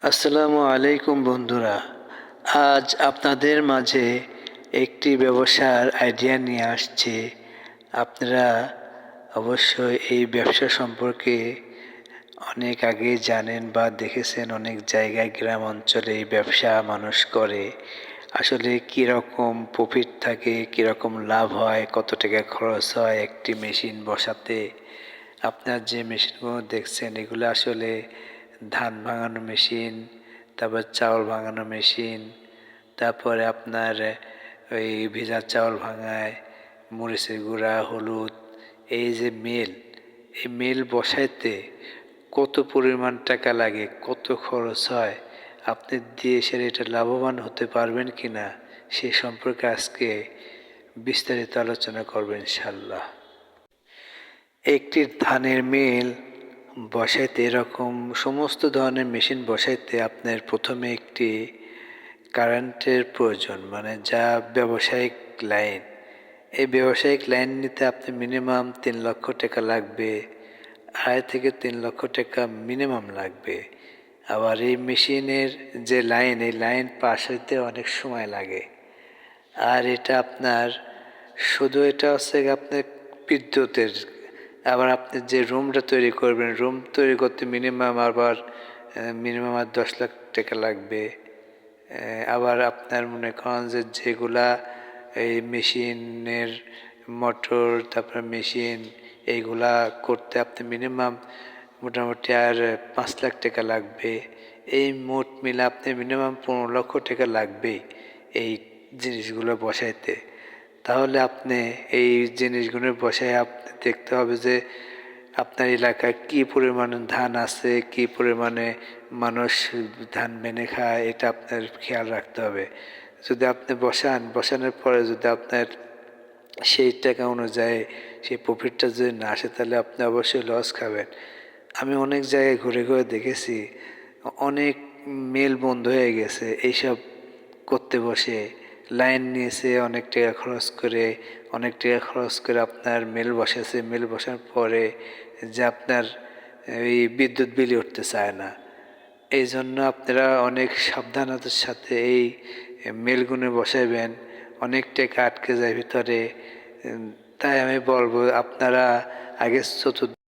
আসসালামু আলাইকুম বন্ধুরা। আজ আপনাদের মাঝে একটি ব্যবসার আইডিয়া নিয়ে আসছি। আপনারা অবশ্যই এই ব্যবসা সম্পর্কে অনেক আগে জানেন বা দেখেছেন, অনেক জায়গায় গ্রাম অঞ্চলে এই ব্যবসা মানুষ করে। আসলে কীরকম প্রফিট থাকে, কীরকম লাভ হয়, কত টাকা খরচ হয় একটি মেশিন বসাতে। আপনার যে মেশিনগুলো দেখছেন এগুলো আসলে ধান ভাঙানো মেশিন, তারপর চাউল ভাঙানো মেশিন, তারপরে আপনার ওই ভেজা চাউল ভাঙায়, মরিচের গুঁড়া, হলুদ, এই যে মিল, এই মিল বসাইতে কত পরিমাণ টাকা লাগে, কত খরচ হয়, আপনি দিয়ে সেটা এটা লাভবান হতে পারবেন কি না সে সম্পর্কে আজকে বিস্তারিত আলোচনা করবেন ইনশাল্লাহ। একটি ধানের মিল বসাইতে, এরকম সমস্ত ধরনের মেশিন বসাইতে আপনার প্রথমে একটি কারেন্টের প্রয়োজন, মানে যা ব্যবসায়িক লাইন। এই ব্যবসায়িক লাইন নিতে আপনি মিনিমাম 3 লক্ষ টাকা লাগবে, 2.5 থেকে 3 লক্ষ টাকা মিনিমাম লাগবে। আবার এই মেশিনের যে লাইন, এই লাইন পাস হইতে অনেক সময় লাগে। আর এটা আপনার শুধু এটা হচ্ছে আপনার বিদ্যুতের। আবার আপনি যে রুমটা তৈরি করবেন, রুম তৈরি করতে মিনিমাম আর 10 লাখ টাকা লাগবে। আবার আপনার মনে করেন যে যেগুলা এই মেশিনের মোটর, তারপর মেশিন, এইগুলা করতে আপনি মিনিমাম মোটামুটি আর 5 লাখ টাকা লাগবে। এই মোট মিলে আপনি মিনিমাম 15 লক্ষ টাকা লাগবেই এই জিনিসগুলো বসাইতে। তাহলে আপনি এই জিনিসগুলো বসায় আপনি দেখতে হবে যে আপনার এলাকায় কী পরিমাণে ধান আছে, কী পরিমাণে মানুষ ধান মেনে খায়, এটা আপনার খেয়াল রাখতে হবে। যদি আপনি বসানোর পরে যদি আপনার সেই টাকা অনুযায়ী সেই প্রফিটটা যদি না আসে, তাহলে আপনি অবশ্যই লস খাবেন। আমি অনেক জায়গায় ঘুরে ঘুরে দেখেছি, অনেক মিল বন্ধ হয়ে গেছে এইসব করতে বসে। লাইন নিয়েছে অনেক টাকা খরচ করে আপনার মিল বসেছে। মিল বসার পরে যে আপনার এই বিদ্যুৎ বিল উঠতে চায় না। এই জন্য আপনারা অনেক সাবধানতার সাথে এই মিলগুলো বসাইবেন, অনেক টাকা আটকে যায় ভিতরে। তাই আমি বলবো আপনারা আগে